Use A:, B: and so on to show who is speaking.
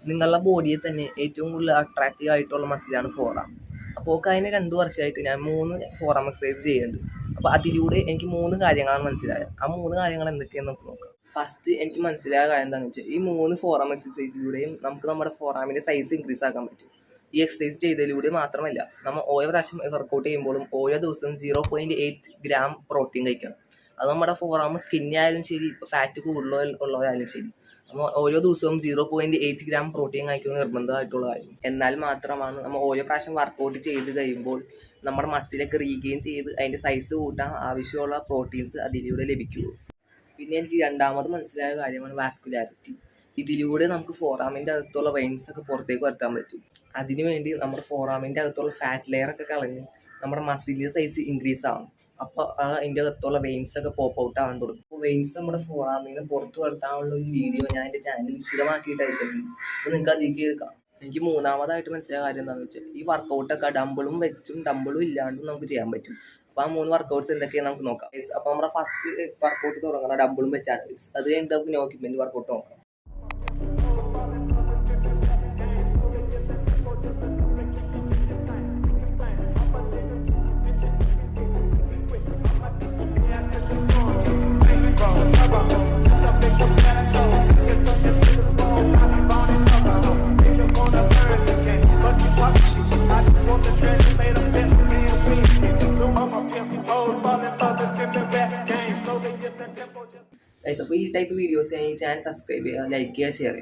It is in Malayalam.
A: നിങ്ങളുടെ ബോഡിയെ തന്നെ ഏറ്റവും കൂടുതൽ അട്രാക്റ്റീവ് ആയിട്ടുള്ള മസിലാണ് ഫോറാം. അപ്പോൾ കഴിഞ്ഞ 2 വർഷമായിട്ട് ഞാൻ 3 ഫോറാം എക്സസൈസ് ചെയ്യുന്നുണ്ട്. അപ്പോൾ അതിലൂടെ എനിക്ക് 3 കാര്യങ്ങളാണ് മനസ്സിലായത്. ആ 3 കാര്യങ്ങൾ എന്തൊക്കെയാണെന്ന് നമുക്ക് നോക്കാം. ഫസ്റ്റ് എനിക്ക് മനസ്സിലായ കാര്യം എന്താണെന്ന് വെച്ചാൽ, ഈ 3 ഫോറാം എക്സസൈസിലൂടെയും നമുക്ക് നമ്മുടെ ഫോറാമിൻ്റെ സൈസ് ഇൻക്രീസ് ആക്കാൻ പറ്റും. ഈ എക്സസൈസ് ചെയ്തതിലൂടെ മാത്രമല്ല, നമ്മൾ ഓരോ പ്രാവശ്യം വർക്കൗട്ട് ചെയ്യുമ്പോഴും ഓരോ ദിവസവും 0.8 ഗ്രാം പ്രോട്ടീൻ കഴിക്കണം. അത് നമ്മുടെ ഫോറാം സ്കിന്നി ആയാലും ശരി, ഫാറ്റ് കൂടുതലുള്ളവരായാലും ശരി, നമ്മൾ ഓരോ ദിവസവും 0.8 ഗ്രാം പ്രോട്ടീൻ കഴിക്കുന്നത് നിർബന്ധമായിട്ടുള്ള കാര്യം. എന്നാൽ മാത്രമാണ് നമ്മൾ ഓരോ പ്രാവശ്യം വർക്കൗട്ട് ചെയ്ത് കഴിയുമ്പോൾ നമ്മുടെ മസിലൊക്കെ റീഗെയിൻ ചെയ്ത് അതിൻ്റെ സൈസ് കൂട്ടാൻ ആവശ്യമുള്ള പ്രോട്ടീൻസ് അതിലൂടെ ലഭിക്കുകയുള്ളൂ. പിന്നെ എനിക്ക് രണ്ടാമത് മനസ്സിലായ കാര്യമാണ് വാസ്കുലാരിറ്റി. ഇതിലൂടെ നമുക്ക് ഫോറാമിൻ്റെ അകത്തുള്ള വെയിൻസ് ഒക്കെ പുറത്തേക്ക് വരുത്താൻ പറ്റും. അതിനുവേണ്ടി നമ്മുടെ ഫോറാമിൻ്റെ അകത്തുള്ള ഫാറ്റ് ലെയർ ഒക്കെ കളഞ്ഞ് നമ്മുടെ മസിലിൻ്റെ സൈസ് ഇൻക്രീസ് ആവും. അപ്പോൾ അതിൻ്റെ അകത്തുള്ള വെയിൻസ് ഒക്കെ പോപ്പ് ഔട്ട് ആവാൻ തുടങ്ങും. അപ്പോൾ വെയിൻസ് നമ്മുടെ ഫോറാമിനെ പുറത്ത് വരുത്താനുള്ള ഒരു വീഡിയോ ഞാൻ എൻ്റെ ചാനൽ വിശദമാക്കിയിട്ട് അയച്ചിട്ടുണ്ട്. അപ്പോൾ നിങ്ങൾക്ക് അതിലേക്ക് കേൾക്കാം. എനിക്ക് മൂന്നാമതായിട്ട് മനസ്സിലായ കാര്യം എന്താണെന്ന് വെച്ചാൽ, ഈ വർക്കൗട്ടൊക്കെ ഡംബിളും വെച്ചും ഡംബിളും ഇല്ലാണ്ടും നമുക്ക് ചെയ്യാൻ പറ്റും. അപ്പോൾ ആ 3 വർക്കൗട്ട്സ് എന്തൊക്കെയാണെന്ന് നമുക്ക് നോക്കാം. അപ്പോൾ നമ്മുടെ ഫസ്റ്റ് വർക്കൗട്ട് തുടങ്ങണം ഡംബിളും വെച്ചാണ്. അത് കഴിഞ്ഞിട്ട് നമുക്ക് നോ എക്യുപ്മെന്റ് വർക്കൗട്ട് നോക്കാം. അപ്പോൾ ഈ ടൈപ്പ് വീഡിയോസ് ഈ ചാനൽ സബ്സ്ക്രൈബ് ചെയ്യുക, ലൈക്ക് ചെയ്യുക, ഷെയർ ചെയ്യുക.